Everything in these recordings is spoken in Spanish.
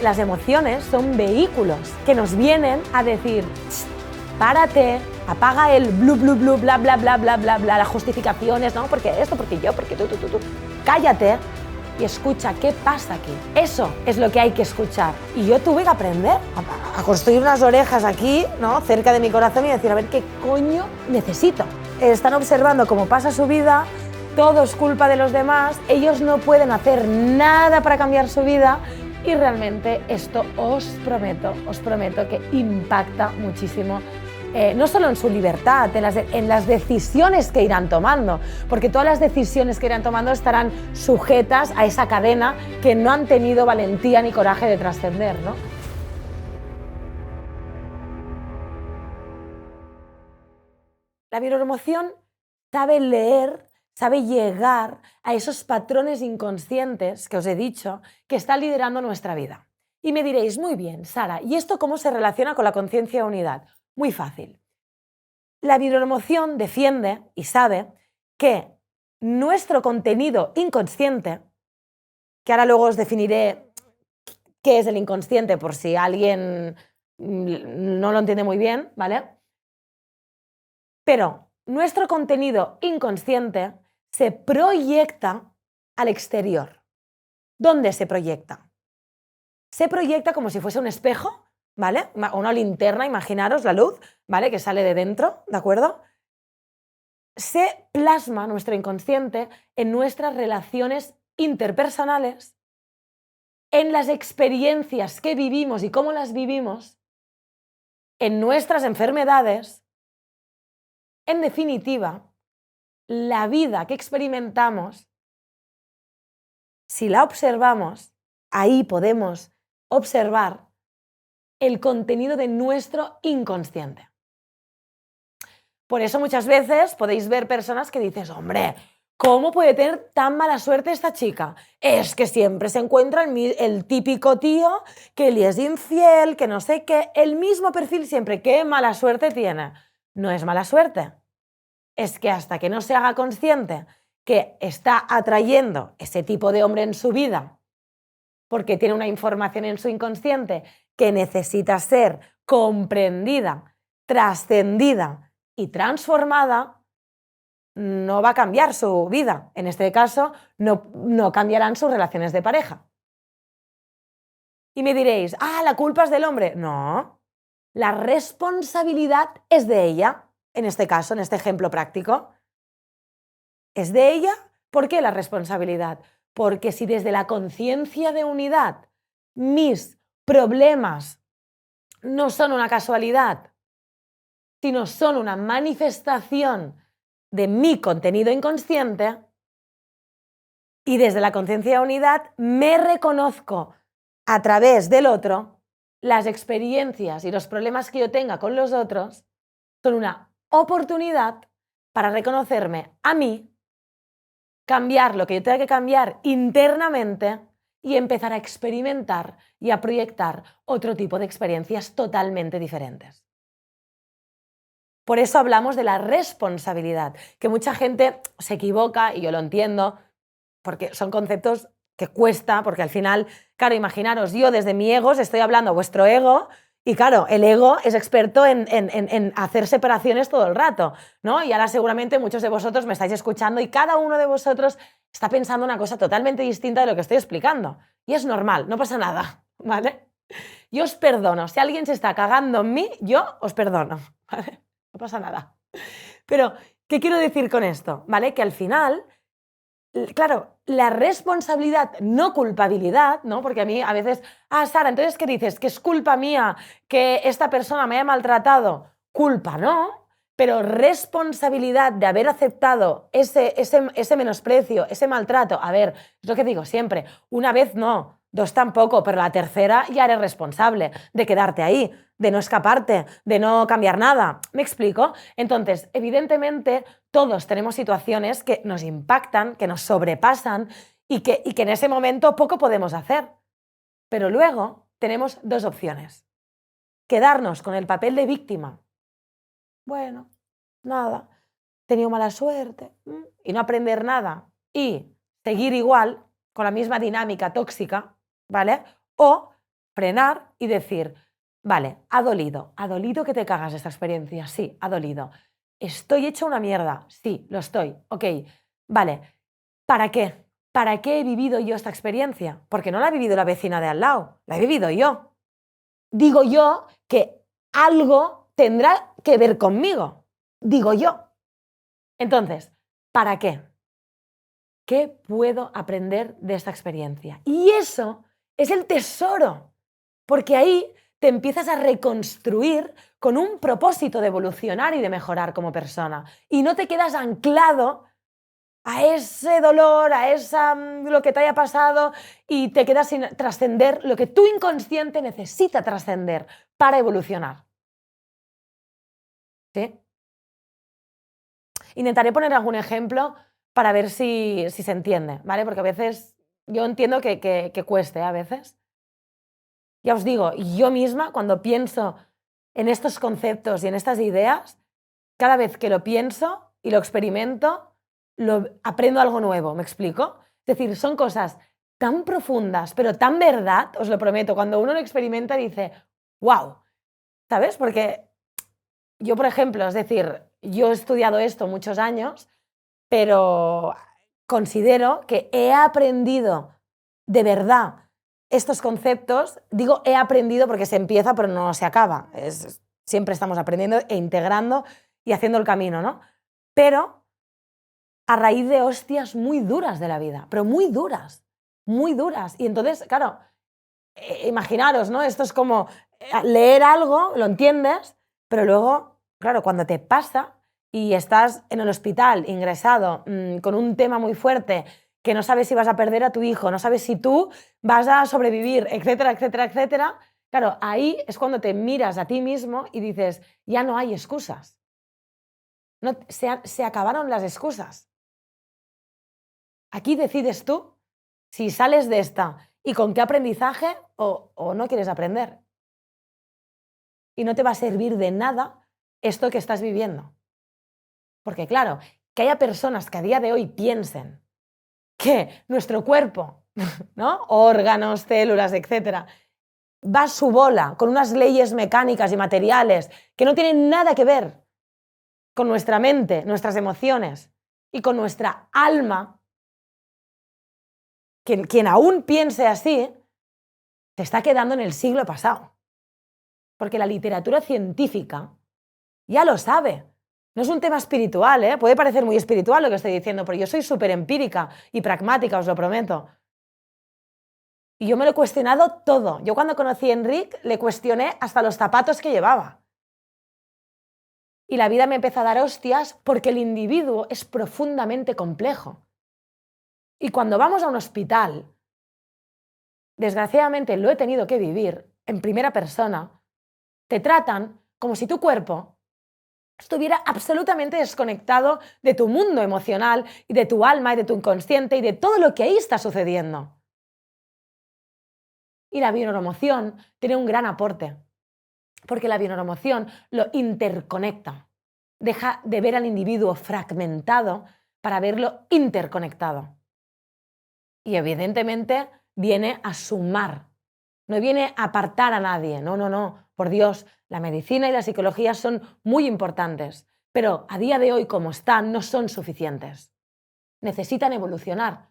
Las emociones son vehículos que nos vienen a decir, párate, apaga el blu, blu, blu, bla, bla, bla, bla, bla, bla, las justificaciones, ¿no? Porque esto, porque yo, porque tú. Cállate y escucha qué pasa aquí. Eso es lo que hay que escuchar. Y yo tuve que aprender a construir unas orejas aquí, ¿no? Cerca de mi corazón y decir, a ver, ¿qué coño necesito? Están observando cómo pasa su vida, todo es culpa de los demás, ellos no pueden hacer nada para cambiar su vida. Y realmente esto os prometo que impacta muchísimo, no solo en su libertad, en las decisiones que irán tomando, porque todas las decisiones que irán tomando estarán sujetas a esa cadena que no han tenido valentía ni coraje de trascender, ¿no? La bioemoción sabe leer, sabe llegar a esos patrones inconscientes que os he dicho que están liderando nuestra vida. Y me diréis, muy bien, Sara, ¿y esto cómo se relaciona con la conciencia de unidad? Muy fácil. La bioemoción defiende y sabe que nuestro contenido inconsciente, que ahora luego os definiré qué es el inconsciente por si alguien no lo entiende muy bien, ¿vale? Pero nuestro contenido inconsciente se proyecta al exterior. ¿Dónde se proyecta? Se proyecta como si fuese un espejo, ¿vale? O una linterna, imaginaros la luz, ¿vale? Que sale de dentro, ¿de acuerdo? Se plasma nuestro inconsciente en nuestras relaciones interpersonales, en las experiencias que vivimos y cómo las vivimos, en nuestras enfermedades. En definitiva, la vida que experimentamos, si la observamos, ahí podemos observar el contenido de nuestro inconsciente. Por eso muchas veces podéis ver personas que dices, hombre, ¿cómo puede tener tan mala suerte esta chica? Es que siempre se encuentra el típico tío que le es infiel, que no sé qué, el mismo perfil siempre. ¿Qué mala suerte tiene? No es mala suerte. Es que hasta que no se haga consciente que está atrayendo ese tipo de hombre en su vida porque tiene una información en su inconsciente que necesita ser comprendida, trascendida y transformada, no va a cambiar su vida. En este caso, no cambiarán sus relaciones de pareja. Y me diréis, la culpa es del hombre. No, la responsabilidad es de ella. En este caso, en este ejemplo práctico, es de ella. ¿Por qué la responsabilidad? Porque si desde la conciencia de unidad mis problemas no son una casualidad, sino son una manifestación de mi contenido inconsciente, y desde la conciencia de unidad me reconozco a través del otro, las experiencias y los problemas que yo tenga con los otros son una oportunidad para reconocerme a mí, cambiar lo que yo tenga que cambiar internamente y empezar a experimentar y a proyectar otro tipo de experiencias totalmente diferentes. Por eso hablamos de la responsabilidad, que mucha gente se equivoca y yo lo entiendo, porque son conceptos que cuesta, porque al final, claro, imaginaros, yo desde mi ego os estoy hablando a vuestro ego. Y claro, el ego es experto en hacer separaciones todo el rato, ¿no? Y ahora seguramente muchos de vosotros me estáis escuchando y cada uno de vosotros está pensando una cosa totalmente distinta de lo que estoy explicando. Y es normal, no pasa nada, ¿vale? Yo os perdono. Si alguien se está cagando en mí, yo os perdono, ¿vale? No pasa nada. Pero, ¿qué quiero decir con esto? ¿Vale? Que al final, claro, la responsabilidad, no culpabilidad, ¿no? Porque a mí a veces, Sara, entonces, ¿qué dices? ¿Que es culpa mía que esta persona me haya maltratado? Culpa, ¿no? Pero responsabilidad de haber aceptado ese menosprecio, ese maltrato. A ver, es lo que digo siempre, una vez no, dos tampoco, pero la tercera ya eres responsable de quedarte ahí, de no escaparte, de no cambiar nada. ¿Me explico? Entonces, evidentemente, todos tenemos situaciones que nos impactan, que nos sobrepasan y que en ese momento poco podemos hacer. Pero luego tenemos dos opciones. Quedarnos con el papel de víctima. Bueno, nada, he tenido mala suerte, y no aprender nada y seguir igual, con la misma dinámica tóxica, ¿vale? O frenar y decir, vale, ha dolido que te cagas esta experiencia, sí, ha dolido. ¿Estoy hecho una mierda? Sí, lo estoy, ok, vale, ¿para qué? ¿Para qué he vivido yo esta experiencia? Porque no la ha vivido la vecina de al lado, la he vivido yo. Digo yo que algo tendrá que ver conmigo, digo yo. Entonces, ¿para qué? ¿Qué puedo aprender de esta experiencia? Y eso es el tesoro, porque ahí te empiezas a reconstruir con un propósito de evolucionar y de mejorar como persona. Y no te quedas anclado a ese dolor, a lo que te haya pasado y te quedas sin trascender lo que tu inconsciente necesita trascender para evolucionar. ¿Sí? Intentaré poner algún ejemplo para ver si se entiende, ¿vale? Porque a veces yo entiendo que cueste, a veces. Ya os digo, yo misma cuando pienso en estos conceptos y en estas ideas, cada vez que lo pienso y lo experimento, aprendo algo nuevo, ¿me explico? Es decir, son cosas tan profundas, pero tan verdad, os lo prometo, cuando uno lo experimenta dice, wow, ¿sabes? Porque yo, por ejemplo, es decir, yo he estudiado esto muchos años, pero considero que he aprendido de verdad estos conceptos. Digo he aprendido porque se empieza pero no se acaba. Siempre estamos aprendiendo e integrando y haciendo el camino, ¿no? Pero a raíz de hostias muy duras de la vida, pero muy duras, muy duras. Y entonces, claro, imaginaros, ¿no? Esto es como leer algo, lo entiendes, pero luego, claro, cuando te pasa y estás en el hospital ingresado con un tema muy fuerte, que no sabes si vas a perder a tu hijo, no sabes si tú vas a sobrevivir, etcétera, etcétera, etcétera, claro, ahí es cuando te miras a ti mismo y dices, ya no hay excusas. No, se acabaron las excusas. Aquí decides tú si sales de esta y con qué aprendizaje o no quieres aprender. Y no te va a servir de nada esto que estás viviendo. Porque claro, que haya personas que a día de hoy piensen que nuestro cuerpo, ¿no? Órganos, células, etcétera, va a su bola con unas leyes mecánicas y materiales que no tienen nada que ver con nuestra mente, nuestras emociones y con nuestra alma, quien aún piense así, se está quedando en el siglo pasado. Porque la literatura científica ya lo sabe. No es un tema espiritual, ¿eh? Puede parecer muy espiritual lo que estoy diciendo, pero yo soy súper empírica y pragmática, os lo prometo. Y yo me lo he cuestionado todo. Yo cuando conocí a Enric le cuestioné hasta los zapatos que llevaba. Y la vida me empezó a dar hostias porque el individuo es profundamente complejo. Y cuando vamos a un hospital, desgraciadamente lo he tenido que vivir en primera persona, te tratan como si tu cuerpo estuviera absolutamente desconectado de tu mundo emocional y de tu alma y de tu inconsciente y de todo lo que ahí está sucediendo. Y la bioneuroemoción tiene un gran aporte, porque la bioneuroemoción lo interconecta. Deja de ver al individuo fragmentado para verlo interconectado. Y evidentemente viene a sumar, no viene a apartar a nadie, no, por Dios, la medicina y la psicología son muy importantes, pero a día de hoy como están no son suficientes. Necesitan evolucionar,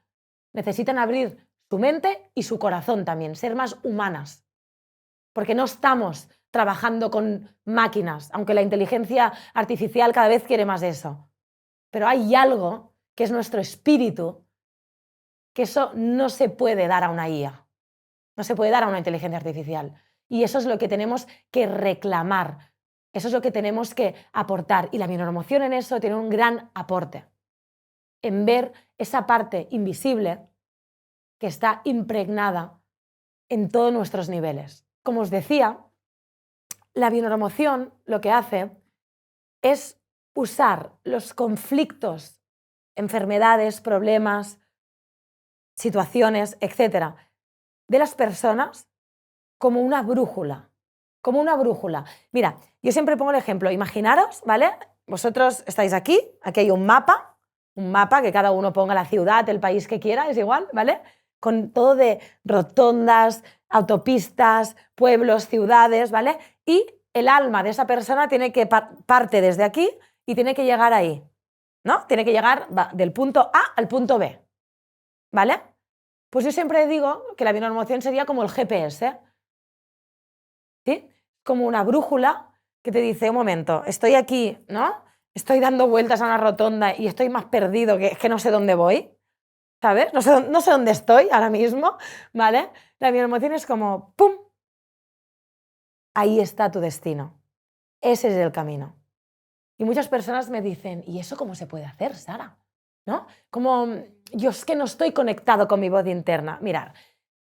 necesitan abrir su mente y su corazón también, ser más humanas, porque no estamos trabajando con máquinas, aunque la inteligencia artificial cada vez quiere más de eso. Pero hay algo que es nuestro espíritu, que eso no se puede dar a una IA, no se puede dar a una inteligencia artificial. Y eso es lo que tenemos que reclamar, eso es lo que tenemos que aportar. Y la bioneuroemoción en eso tiene un gran aporte, en ver esa parte invisible que está impregnada en todos nuestros niveles. Como os decía, la bioneuroemoción lo que hace es usar los conflictos, enfermedades, problemas, situaciones, etcétera, de las personas como una brújula, como una brújula. Mira, yo siempre pongo el ejemplo, imaginaros, ¿vale? Vosotros estáis aquí hay un mapa que cada uno ponga la ciudad, el país que quiera, es igual, ¿vale? con todo de rotondas, autopistas, pueblos, ciudades, ¿vale? Y el alma de esa persona tiene que parte desde aquí y tiene que llegar ahí, ¿no? Tiene que llegar del punto A al punto B, ¿vale? Pues yo siempre digo que la bioemoción sería como el GPS, ¿sí? Como una brújula que te dice, un momento, estoy aquí, ¿no? Estoy dando vueltas a una rotonda y estoy más perdido que no sé dónde voy, ¿sabes? No sé dónde estoy ahora mismo, ¿vale? La bioemoción es como, ¡pum! Ahí está tu destino. Ese es el camino. Y muchas personas me dicen, ¿y eso cómo se puede hacer, Sara? ¿No? Como, yo es que no estoy conectado con mi voz interna. Mirad,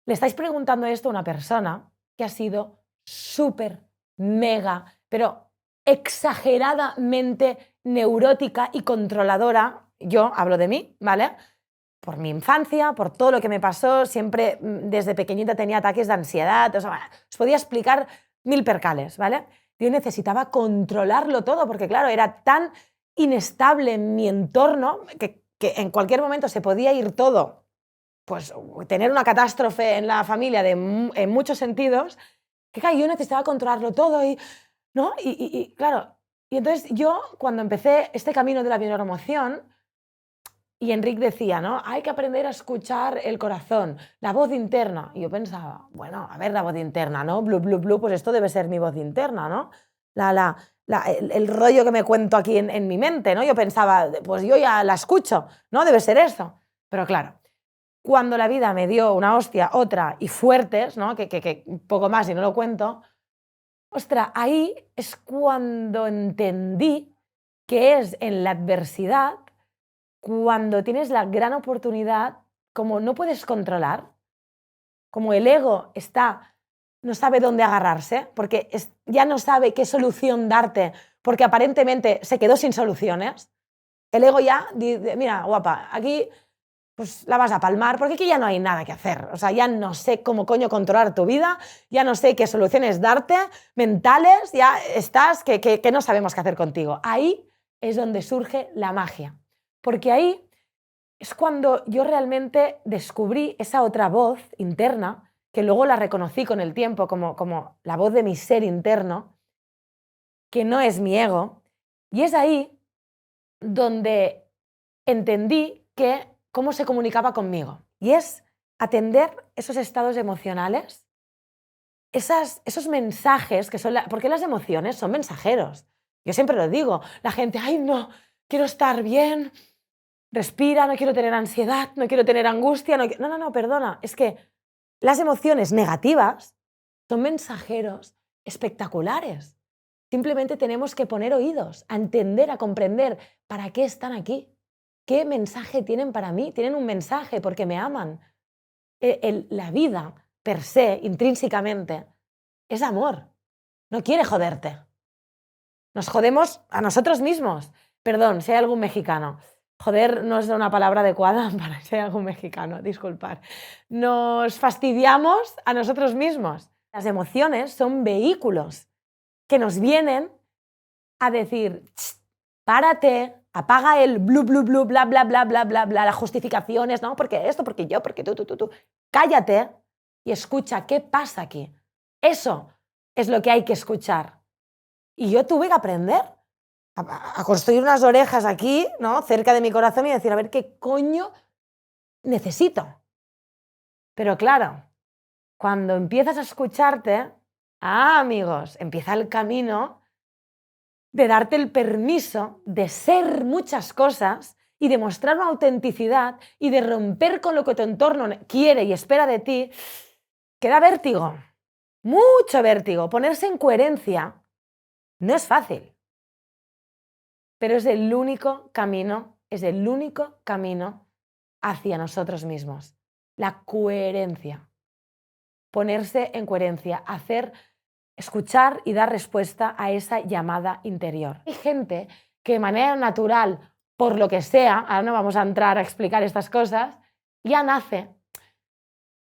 le estáis preguntando esto a una persona que ha sido súper, mega, pero exageradamente neurótica y controladora. Yo hablo de mí, ¿vale? Por mi infancia, por todo lo que me pasó, siempre desde pequeñita tenía ataques de ansiedad, o sea, os podía explicar 1000 percales, ¿vale? Yo necesitaba controlarlo todo porque, claro, era tan inestable en mi entorno que en cualquier momento se podía ir todo, pues tener una catástrofe en la familia en muchos sentidos, que claro, yo necesitaba controlarlo todo ¿no? Claro, y entonces yo cuando empecé este camino de la bioemoción, y Enric decía, ¿no? Hay que aprender a escuchar el corazón, la voz interna. Y yo pensaba, bueno, a ver, la voz interna, ¿no? Blu, blu, blu, pues esto debe ser mi voz interna, ¿no? El rollo que me cuento aquí en mi mente, ¿no? Yo pensaba, pues yo ya la escucho, ¿no? Debe ser eso. Pero claro, cuando la vida me dio una hostia, otra y fuertes, ¿no? Que un poco más y no lo cuento, ostras, ahí es cuando entendí que es en la adversidad cuando tienes la gran oportunidad, como no puedes controlar, como el ego no sabe dónde agarrarse, porque ya no sabe qué solución darte, porque aparentemente se quedó sin soluciones, el ego ya dice, mira, guapa, aquí pues la vas a palmar, porque aquí ya no hay nada que hacer, o sea, ya no sé cómo coño controlar tu vida, ya no sé qué soluciones darte, mentales, ya estás, que no sabemos qué hacer contigo. Ahí es donde surge la magia. Porque ahí es cuando yo realmente descubrí esa otra voz interna, que luego la reconocí con el tiempo como la voz de mi ser interno, que no es mi ego, y es ahí donde entendí cómo se comunicaba conmigo. Y es atender esos estados emocionales, esos mensajes que son... porque las emociones son mensajeros. Yo siempre lo digo, la gente, ay no, quiero estar bien, respira, no quiero tener ansiedad, no quiero tener angustia. No, perdona. Es que las emociones negativas son mensajeros espectaculares. Simplemente tenemos que poner oídos, a entender, a comprender para qué están aquí. ¿Qué mensaje tienen para mí? Tienen un mensaje porque me aman. La vida, per se, intrínsecamente, es amor. No quiere joderte. Nos jodemos a nosotros mismos. Perdón, si hay algún mexicano. Joder no es una palabra adecuada para ser algún mexicano, disculpar. Nos fastidiamos a nosotros mismos. Las emociones son vehículos que nos vienen a decir, párate, apaga el blu, blu, blu, bla, bla, bla, bla, bla, bla, las justificaciones, ¿no? Porque esto, porque yo, porque tú. Cállate y escucha qué pasa aquí. Eso es lo que hay que escuchar. Y yo tuve que aprender a construir unas orejas aquí, ¿no? Cerca de mi corazón y decir, a ver qué coño necesito. Pero claro, cuando empiezas a escucharte, amigos, empieza el camino de darte el permiso de ser muchas cosas y de mostrar una autenticidad y de romper con lo que tu entorno quiere y espera de ti, que da vértigo, mucho vértigo. Ponerse en coherencia no es fácil. Pero es el único camino hacia nosotros mismos. La coherencia. Ponerse en coherencia, escuchar y dar respuesta a esa llamada interior. Hay gente que de manera natural, por lo que sea, ahora no vamos a entrar a explicar estas cosas, ya nace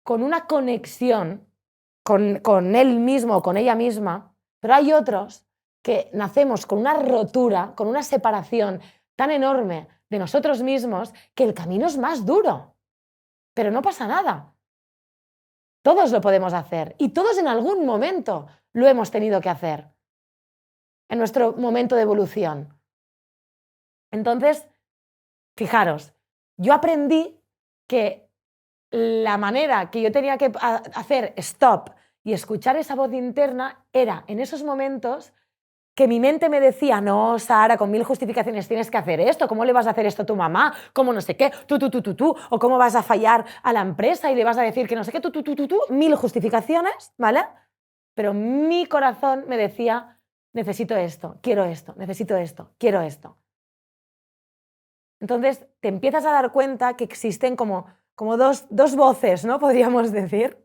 con una conexión con él mismo o con ella misma, pero hay otros que nacemos con una rotura, con una separación tan enorme de nosotros mismos que el camino es más duro. pero no pasa nada. Todos lo podemos hacer y todos en algún momento lo hemos tenido que hacer en nuestro momento de evolución. Entonces, fijaros, yo aprendí que la manera que yo tenía que hacer stop y escuchar esa voz interna era en esos momentos que mi mente me decía, no, Sara, con 1000 justificaciones tienes que hacer esto, ¿cómo le vas a hacer esto a tu mamá? ¿Cómo no sé qué? Tú, o cómo vas a fallar a la empresa y le vas a decir que no sé qué, 1000 justificaciones, ¿vale? Pero mi corazón me decía, necesito esto, necesito esto, quiero esto. Entonces te empiezas a dar cuenta que existen como dos voces, ¿no? Podríamos decir,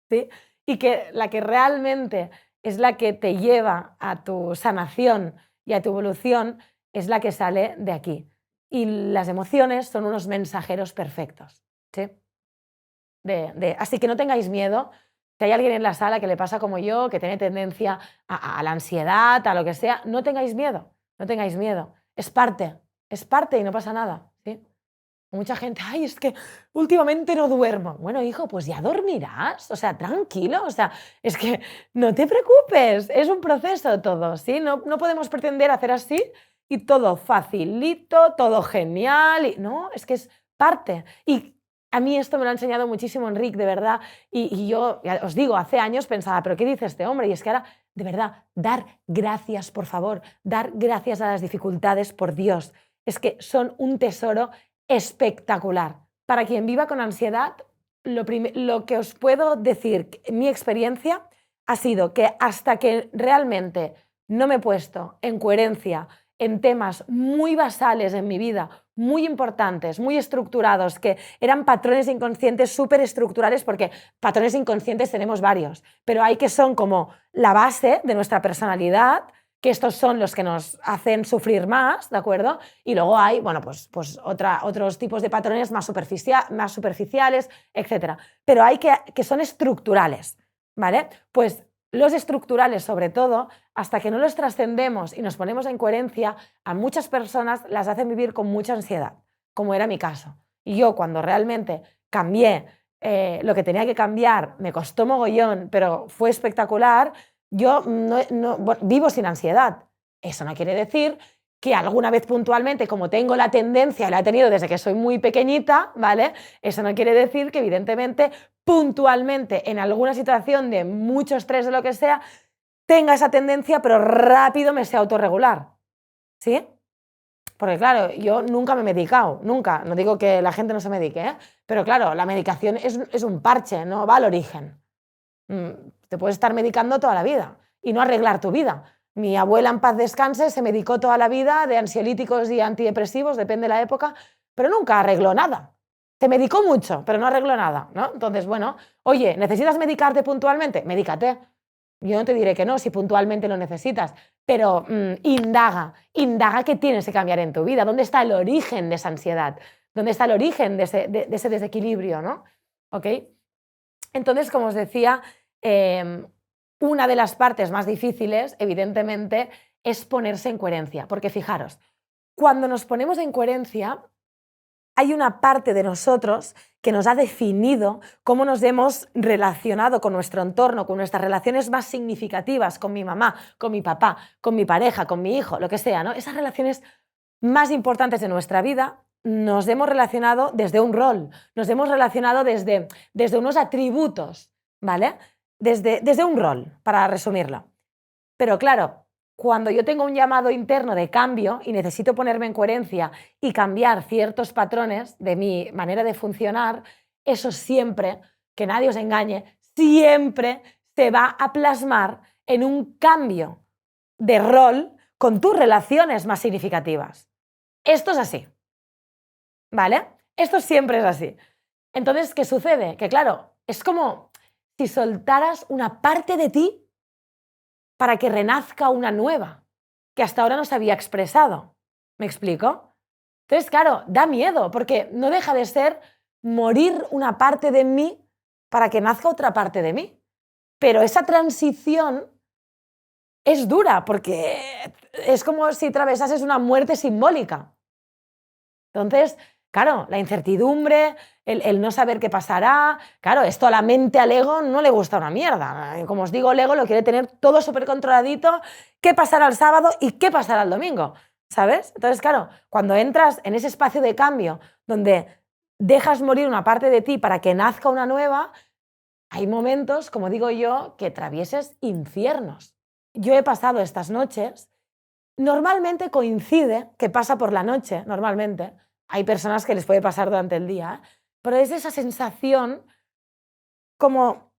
¿sí? Y que la que realmente es la que te lleva a tu sanación y a tu evolución es la que sale de aquí. Y las emociones son unos mensajeros perfectos, ¿sí? Así que no tengáis miedo. Si hay alguien en la sala que le pasa como yo, que tiene tendencia a la ansiedad, a lo que sea, no tengáis miedo, no tengáis miedo. Es parte y no pasa nada, ¿sí? Mucha gente, ay, es que últimamente no duermo. Bueno, hijo, pues ya dormirás, o sea, tranquilo, o sea, es que no te preocupes, es un proceso todo, ¿sí? No podemos pretender hacer así y todo facilito, todo genial, no, es que es parte. Y a mí esto me lo ha enseñado muchísimo Enric, de verdad, y yo, ya os digo, hace años pensaba, ¿pero qué dice este hombre? Y es que ahora, de verdad, dar gracias, por favor, dar gracias a las dificultades, por Dios, es que son un tesoro espectacular. Para quien viva con ansiedad, lo que os puedo decir, mi experiencia ha sido que hasta que realmente no me he puesto en coherencia en temas muy basales en mi vida, muy importantes, muy estructurados, que eran patrones inconscientes súper estructurales, porque patrones inconscientes tenemos varios, pero hay que son como la base de nuestra personalidad, que estos son los que nos hacen sufrir más, ¿de acuerdo? Y luego hay, bueno, pues otros tipos de patrones más superficiales, etc. Pero hay que son estructurales, ¿vale? Pues los estructurales, sobre todo, hasta que no los trascendemos y nos ponemos en coherencia, a muchas personas las hacen vivir con mucha ansiedad, como era mi caso. Y yo, cuando realmente cambié lo que tenía que cambiar, me costó mogollón, pero fue espectacular. Yo vivo sin ansiedad. Eso no quiere decir que alguna vez puntualmente, como tengo la tendencia, la he tenido desde que soy muy pequeñita, ¿vale? Eso no quiere decir que evidentemente puntualmente en alguna situación de mucho estrés o lo que sea, tenga esa tendencia, pero rápido me sé autorregular, ¿sí? Porque claro, yo nunca me he medicado, nunca, no digo que la gente no se medique, ¿eh? Pero claro, la medicación es un parche, no va al origen. Te puedes estar medicando toda la vida y no arreglar tu vida. Mi abuela, en paz descanse, se medicó toda la vida de ansiolíticos y antidepresivos, depende de la época, pero nunca arregló nada. Se medicó mucho, pero no arregló nada, ¿no? Entonces, bueno, oye, ¿necesitas medicarte puntualmente? Medícate. Yo no te diré que no, si puntualmente lo necesitas, pero indaga qué tienes que cambiar en tu vida, dónde está el origen de esa ansiedad, dónde está el origen de ese desequilibrio, ¿no? ¿Ok? Entonces, como os decía, una de las partes más difíciles, evidentemente, es ponerse en coherencia, porque fijaros, cuando nos ponemos en coherencia, hay una parte de nosotros que nos ha definido cómo nos hemos relacionado con nuestro entorno, con nuestras relaciones más significativas, con mi mamá, con mi papá, con mi pareja, con mi hijo, lo que sea, ¿no? Esas relaciones más importantes de nuestra vida nos hemos relacionado desde un rol, nos hemos relacionado desde unos atributos, ¿vale? Desde un rol, para resumirlo. Pero claro, cuando yo tengo un llamado interno de cambio y necesito ponerme en coherencia y cambiar ciertos patrones de mi manera de funcionar, eso siempre, que nadie os engañe, siempre se va a plasmar en un cambio de rol con tus relaciones más significativas. Esto es así, ¿vale? Esto siempre es así. Entonces, ¿qué sucede? Que claro, es como si soltaras una parte de ti para que renazca una nueva, que hasta ahora no se había expresado. ¿Me explico? Entonces, claro, da miedo, porque no deja de ser morir una parte de mí para que nazca otra parte de mí. Pero esa transición es dura, porque es como si atravesases una muerte simbólica. Entonces, claro, la incertidumbre, el no saber qué pasará, claro, esto a la mente, al ego, no le gusta una mierda. Como os digo, el ego lo quiere tener todo súper controladito, qué pasará el sábado y qué pasará el domingo, ¿sabes? Entonces, claro, cuando entras en ese espacio de cambio donde dejas morir una parte de ti para que nazca una nueva, hay momentos, como digo yo, que atravieses infiernos. Yo he pasado estas noches, normalmente coincide que pasa por la noche, normalmente. Hay personas que les puede pasar durante el día, ¿eh? Pero es esa sensación como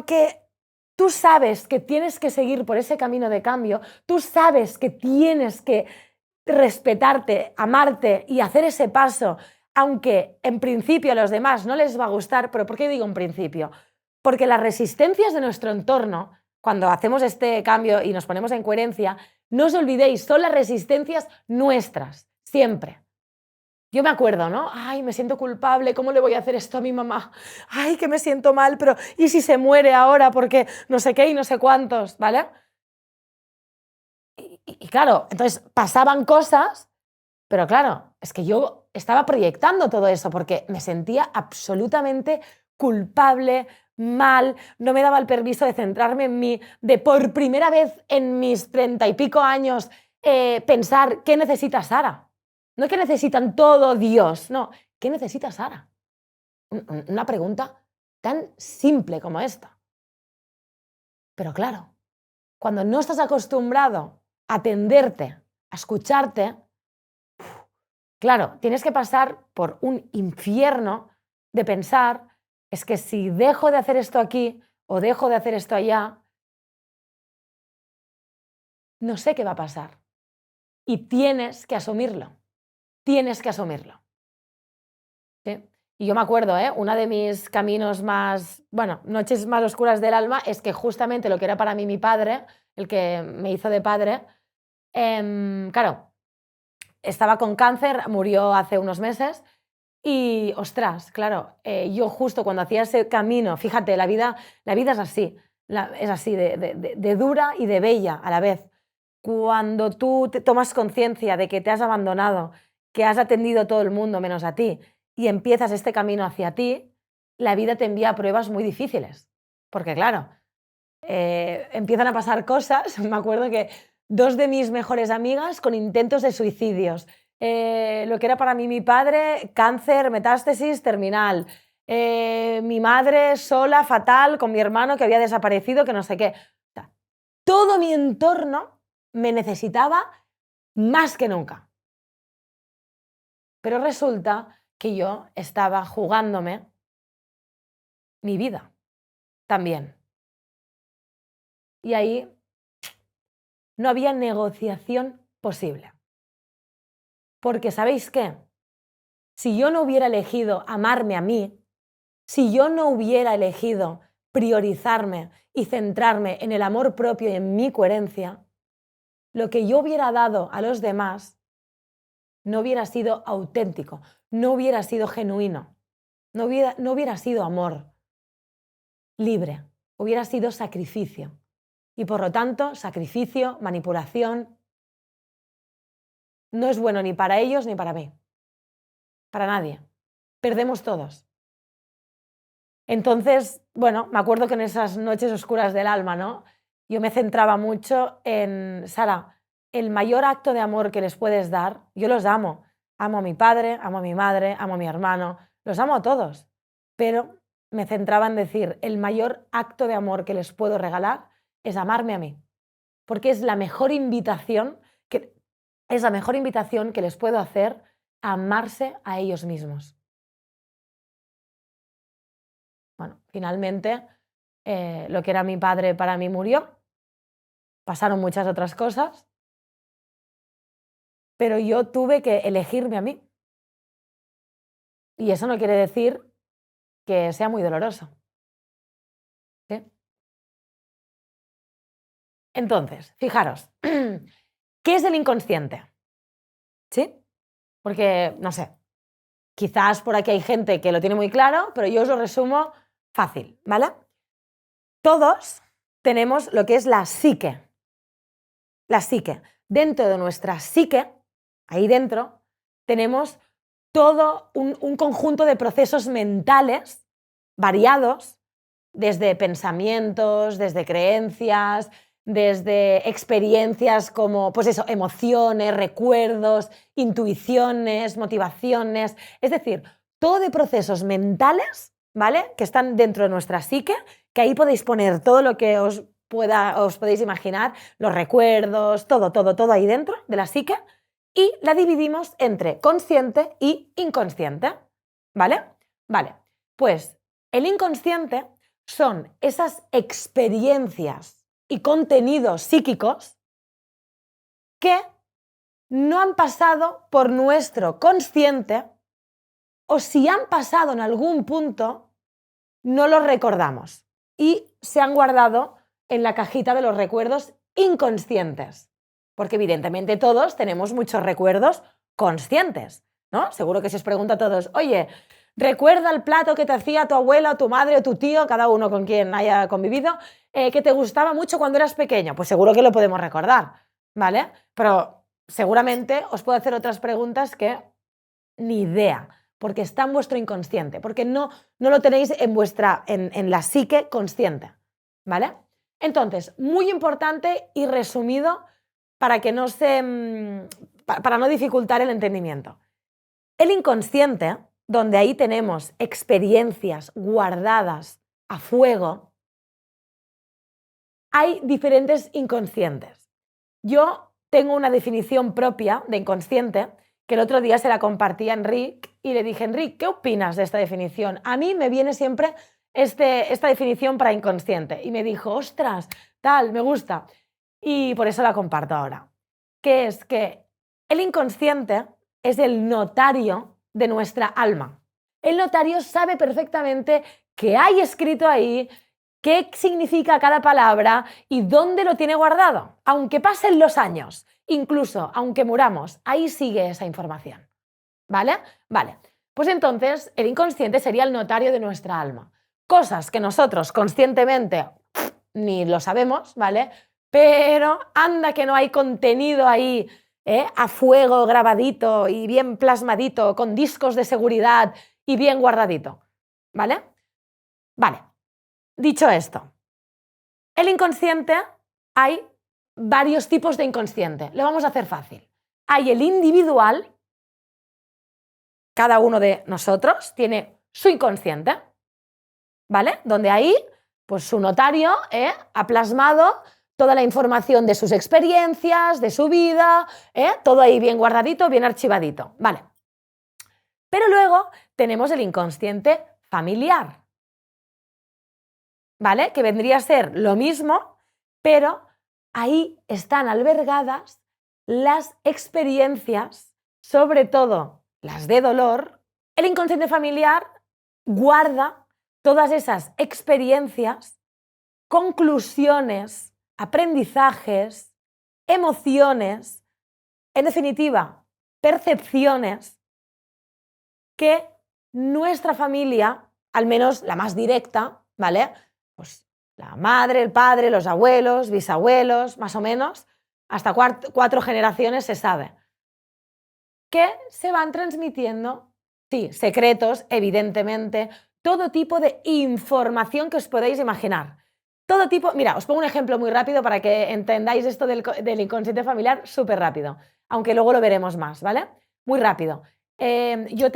que tú sabes que tienes que seguir por ese camino de cambio, tú sabes que tienes que respetarte, amarte y hacer ese paso, aunque en principio a los demás no les va a gustar. ¿Pero por qué digo en principio? Porque las resistencias de nuestro entorno, cuando hacemos este cambio y nos ponemos en coherencia, no os olvidéis, son las resistencias nuestras, siempre. Yo me acuerdo, ¿no? Ay, me siento culpable, ¿cómo le voy a hacer esto a mi mamá? Ay, que me siento mal, pero ¿y si se muere ahora? Porque no sé qué y no sé cuántos, ¿vale? Y claro, entonces pasaban cosas, pero claro, es que yo estaba proyectando todo eso porque me sentía absolutamente culpable, mal, no me daba el permiso de centrarme en mí, de por primera vez en mis 30 y pico años pensar qué necesita Sara. No que necesitan todo Dios, no, ¿qué necesita Sara? Una pregunta tan simple como esta. Pero claro, cuando no estás acostumbrado a atenderte, a escucharte, claro, tienes que pasar por un infierno de pensar, es que si dejo de hacer esto aquí o dejo de hacer esto allá, no sé qué va a pasar. Y tienes que asumirlo. Tienes que asumirlo. ¿Sí? Y yo me acuerdo, uno de mis caminos más, bueno, noches más oscuras del alma es que justamente lo que era para mí mi padre, el que me hizo de padre, claro, estaba con cáncer, murió hace unos meses y, ostras, claro, yo justo cuando hacía ese camino, fíjate, la vida es así, de dura y de bella a la vez. Cuando tú te tomas conciencia de que te has abandonado, que has atendido a todo el mundo menos a ti y empiezas este camino hacia ti, la vida te envía pruebas muy difíciles. Porque claro, empiezan a pasar cosas. Me acuerdo que dos de mis mejores amigas con intentos de suicidios. Lo que era para mí mi padre, cáncer, metástasis, terminal. Mi madre sola, fatal, con mi hermano que había desaparecido, que no sé qué. O sea, todo mi entorno me necesitaba más que nunca. Pero resulta que yo estaba jugándome mi vida también. Y ahí no había negociación posible. Porque ¿sabéis qué? Si yo no hubiera elegido amarme a mí, si yo no hubiera elegido priorizarme y centrarme en el amor propio y en mi coherencia, lo que yo hubiera dado a los demás no hubiera sido auténtico, no hubiera sido genuino, no hubiera sido amor libre, hubiera sido sacrificio. Y por lo tanto, sacrificio, manipulación, no es bueno ni para ellos ni para mí, para nadie. Perdemos todos. Entonces, bueno, me acuerdo que en esas noches oscuras del alma, ¿no? Yo me centraba mucho en, Sara, el mayor acto de amor que les puedes dar, yo los amo. Amo a mi padre, amo a mi madre, amo a mi hermano, los amo a todos. Pero me centraba en decir, el mayor acto de amor que les puedo regalar es amarme a mí. Porque es la mejor invitación que les puedo hacer a amarse a ellos mismos. Bueno, finalmente lo que era mi padre para mí murió, pasaron muchas otras cosas, pero yo tuve que elegirme a mí. Y eso no quiere decir que sea muy doloroso. ¿Sí? Entonces, fijaros, ¿qué es el inconsciente? ¿Sí? Porque, no sé, quizás por aquí hay gente que lo tiene muy claro, pero yo os lo resumo fácil, ¿vale? Todos tenemos lo que es la psique. La psique. Dentro de nuestra psique, ahí dentro, tenemos todo un conjunto de procesos mentales variados, desde pensamientos, desde creencias, desde experiencias como, pues eso, emociones, recuerdos, intuiciones, motivaciones, es decir, todo de procesos mentales, ¿vale? Que están dentro de nuestra psique, que ahí podéis poner todo lo que os podéis imaginar, los recuerdos, todo ahí dentro de la psique, y la dividimos entre consciente y inconsciente, ¿vale? Vale, pues el inconsciente son esas experiencias y contenidos psíquicos que no han pasado por nuestro consciente, o si han pasado en algún punto, no los recordamos y se han guardado en la cajita de los recuerdos inconscientes. Porque evidentemente todos tenemos muchos recuerdos conscientes, ¿no? Seguro que si os pregunto a todos, oye, ¿recuerda el plato que te hacía tu abuela o tu madre o tu tío, cada uno con quien haya convivido, que te gustaba mucho cuando eras pequeño? Pues seguro que lo podemos recordar, ¿vale? Pero seguramente os puedo hacer otras preguntas que ni idea, porque está en vuestro inconsciente, porque no lo tenéis en la psique consciente, ¿vale? Entonces, muy importante y resumido para no dificultar el entendimiento. El inconsciente, donde ahí tenemos experiencias guardadas a fuego, hay diferentes inconscientes. Yo tengo una definición propia de inconsciente que el otro día se la compartí a Enric y le dije, Enric, ¿qué opinas de esta definición? A mí me viene siempre esta definición para inconsciente. Y me dijo, ostras, tal, me gusta. Y por eso la comparto ahora. Que es que el inconsciente es el notario de nuestra alma. El notario sabe perfectamente qué hay escrito ahí, qué significa cada palabra y dónde lo tiene guardado. Aunque pasen los años, incluso aunque muramos, ahí sigue esa información. ¿Vale? Vale. Pues entonces el inconsciente sería el notario de nuestra alma. Cosas que nosotros conscientemente ni lo sabemos, ¿vale? Pero anda que no hay contenido ahí a fuego grabadito y bien plasmadito, con discos de seguridad y bien guardadito. ¿Vale? Vale. Dicho esto, el inconsciente, hay varios tipos de inconsciente. Lo vamos a hacer fácil. Hay el individual, cada uno de nosotros tiene su inconsciente, ¿vale? Donde ahí, pues su notario ha plasmado toda la información de sus experiencias, de su vida, todo ahí bien guardadito, bien archivadito, ¿vale? Pero luego tenemos el inconsciente familiar, ¿vale? Que vendría a ser lo mismo, pero ahí están albergadas las experiencias, sobre todo las de dolor. El inconsciente familiar guarda todas esas experiencias, conclusiones, aprendizajes, emociones, en definitiva, percepciones que nuestra familia, al menos la más directa, ¿vale? Pues la madre, el padre, los abuelos, bisabuelos, más o menos, hasta 4 generaciones se sabe, que se van transmitiendo, sí, secretos, evidentemente, todo tipo de información que os podéis imaginar. Todo tipo, mira, os pongo un ejemplo muy rápido para que entendáis esto del inconsciente familiar súper rápido, aunque luego lo veremos más, ¿vale? Muy rápido. Yo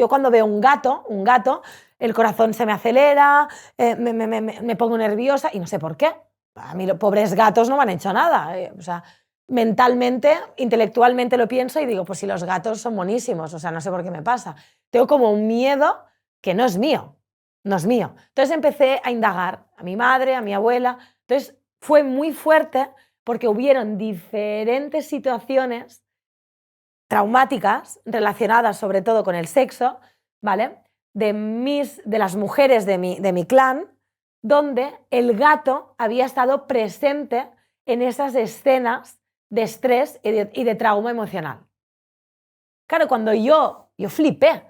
cuando veo un gato, el corazón se me acelera, me pongo nerviosa y no sé por qué. A mí los pobres gatos no me han hecho nada. O sea, mentalmente, intelectualmente lo pienso y digo, pues si los gatos son buenísimos, o sea, no sé por qué me pasa. Tengo como un miedo que no es mío. No es mío. Entonces empecé a indagar a mi madre, a mi abuela. Entonces fue muy fuerte porque hubieron diferentes situaciones traumáticas relacionadas sobre todo con el sexo, ¿vale? De las mujeres de mi clan, donde el gato había estado presente en esas escenas de estrés y de trauma emocional. Claro, cuando yo flipé.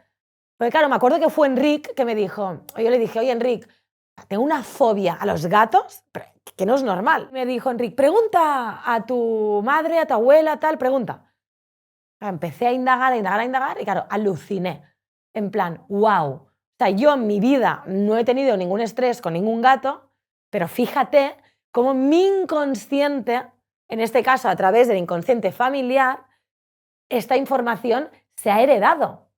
Porque claro, me acuerdo que fue Enric que me dijo, yo le dije, oye Enric, tengo una fobia a los gatos, que no es normal. Me dijo Enric, pregunta a tu madre, a tu abuela, tal, pregunta. Empecé a indagar, y claro, aluciné. En plan, wow. O sea, yo en mi vida no he tenido ningún estrés con ningún gato, pero fíjate cómo mi inconsciente, en este caso a través del inconsciente familiar, esta información se ha heredado.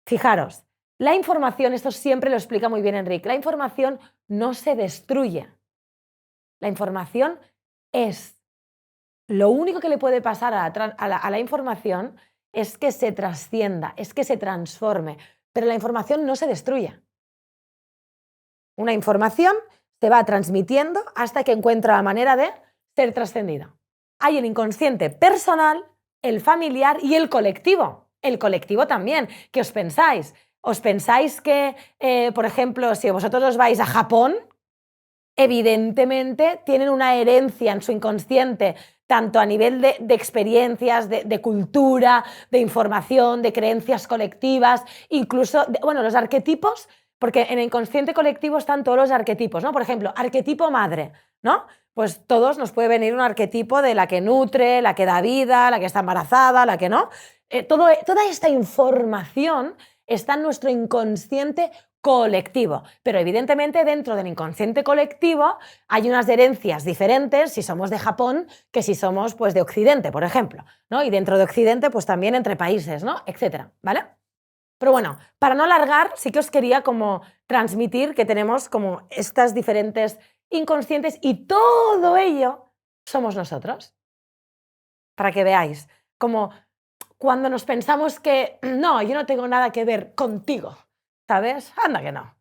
Fijaros, la información, esto siempre lo explica muy bien Enrique, la información no se destruye. La información es. Lo único que le puede pasar a la información es que se trascienda, es que se transforme, pero la información no se destruye. Una información se va transmitiendo hasta que encuentra la manera de ser trascendida. Hay el inconsciente personal, el familiar y el colectivo. El colectivo también. ¿Qué os pensáis? ¿Os pensáis que, por ejemplo, si vosotros os vais a Japón, evidentemente tienen una herencia en su inconsciente, tanto a nivel de experiencias, de cultura, de información, de creencias colectivas, incluso, los arquetipos, porque en el inconsciente colectivo están todos los arquetipos, ¿no? Por ejemplo, arquetipo madre, ¿no? Pues todos nos puede venir un arquetipo de la que nutre, la que da vida, la que está embarazada, la que no. Toda esta información está en nuestro inconsciente colectivo, pero evidentemente dentro del inconsciente colectivo hay unas herencias diferentes si somos de Japón que si somos pues de Occidente, por ejemplo, ¿no? Y dentro de Occidente pues también entre países, ¿no? Etcétera, ¿vale? Pero bueno, para no alargar, sí que os quería como transmitir que tenemos como estas diferentes inconscientes y todo ello somos nosotros. Para que veáis, como cuando nos pensamos que no, yo no tengo nada que ver contigo, ¿sabes? Anda que no.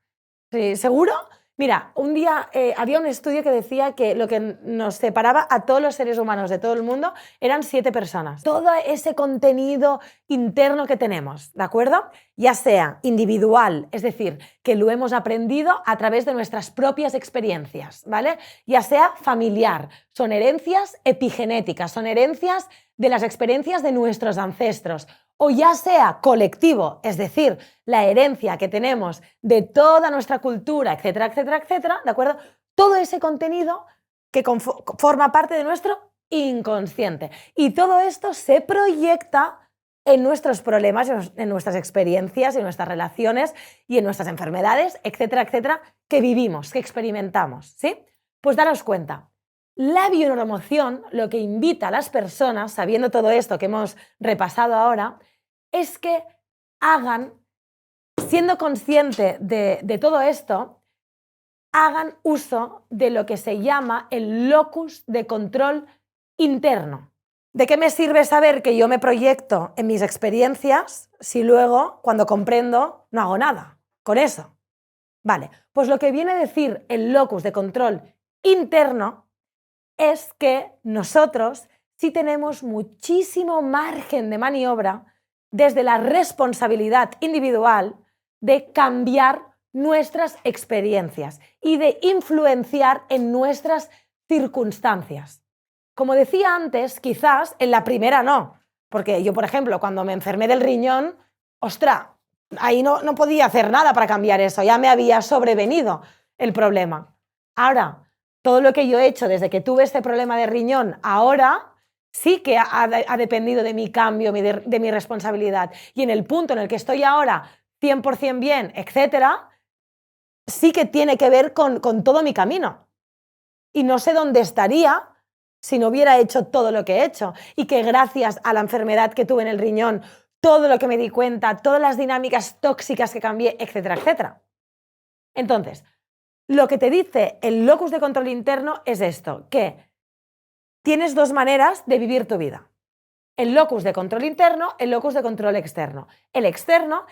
Sí, ¿seguro? Mira, un día había un estudio que decía que lo que nos separaba a todos los seres humanos de todo el mundo eran 7 personas. Todo ese contenido interno que tenemos, ¿de acuerdo? Ya sea individual, es decir, que lo hemos aprendido a través de nuestras propias experiencias, ¿vale? Ya sea familiar, son herencias epigenéticas, son herencias de las experiencias de nuestros ancestros, o ya sea colectivo, es decir, la herencia que tenemos de toda nuestra cultura, etcétera, etcétera, etcétera, ¿de acuerdo? Todo ese contenido que forma parte de nuestro inconsciente. Y todo esto se proyecta en nuestros problemas, en nuestras experiencias, en nuestras relaciones y en nuestras enfermedades, etcétera, etcétera, que vivimos, que experimentamos, ¿sí? Pues daros cuenta. La bioneuromoción lo que invita a las personas, sabiendo todo esto que hemos repasado ahora, es que hagan, siendo consciente de todo esto, hagan uso de lo que se llama el locus de control interno. ¿De qué me sirve saber que yo me proyecto en mis experiencias si luego, cuando comprendo, no hago nada con eso? Vale, pues lo que viene a decir el locus de control interno es que nosotros sí tenemos muchísimo margen de maniobra desde la responsabilidad individual de cambiar nuestras experiencias y de influenciar en nuestras circunstancias. Como decía antes, quizás en la primera no, porque yo, por ejemplo, cuando me enfermé del riñón, ¡ostras! Ahí no podía hacer nada para cambiar eso, ya me había sobrevenido el problema. Ahora, todo lo que yo he hecho desde que tuve este problema de riñón, ahora sí que ha dependido de mi cambio, de mi responsabilidad. Y en el punto en el que estoy ahora, 100% bien, etcétera, sí que tiene que ver con todo mi camino. Y no sé dónde estaría si no hubiera hecho todo lo que he hecho. Y que gracias a la enfermedad que tuve en el riñón, todo lo que me di cuenta, todas las dinámicas tóxicas que cambié, etcétera, etcétera. Entonces, lo que te dice el locus de control interno es esto, que tienes 2 maneras de vivir tu vida. El locus de control interno, el locus de control externo. El externo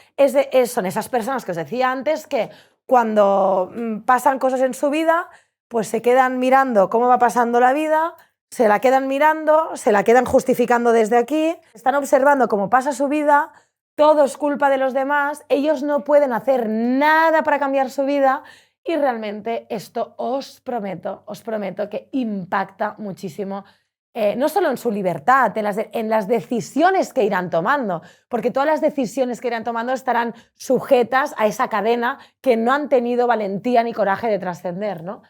son esas personas que os decía antes que cuando pasan cosas en su vida, pues se quedan mirando cómo va pasando la vida, se la quedan mirando, se la quedan justificando desde aquí, están observando cómo pasa su vida, todo es culpa de los demás, ellos no pueden hacer nada para cambiar su vida y realmente esto os prometo que impacta muchísimo. No solo en su libertad, en las decisiones que irán tomando, porque todas las decisiones que irán tomando estarán sujetas a esa cadena que no han tenido valentía ni coraje de trascender, ¿no?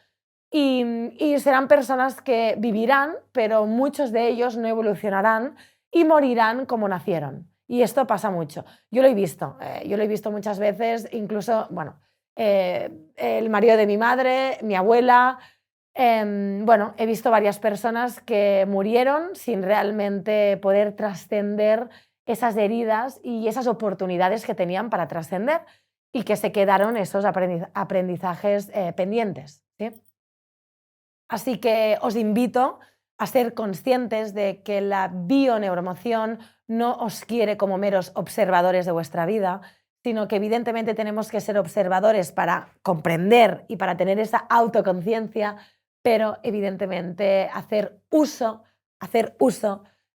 Y serán personas que vivirán, pero muchos de ellos no evolucionarán y morirán como nacieron. Y esto pasa mucho. Yo lo he visto muchas veces, incluso, bueno, el marido de mi madre, mi abuela, bueno, he visto varias personas que murieron sin realmente poder trascender esas heridas y esas oportunidades que tenían para trascender y que se quedaron esos aprendizajes pendientes, ¿sí? Así que os invito a ser conscientes de que la bioneuromoción no os quiere como meros observadores de vuestra vida, sino que evidentemente tenemos que ser observadores para comprender y para tener esa autoconciencia, pero evidentemente hacer uso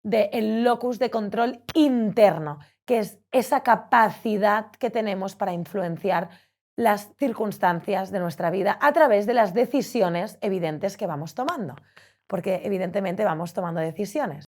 del locus de control interno, que es esa capacidad que tenemos para influenciar las circunstancias de nuestra vida a través de las decisiones evidentes que vamos tomando, porque evidentemente vamos tomando decisiones.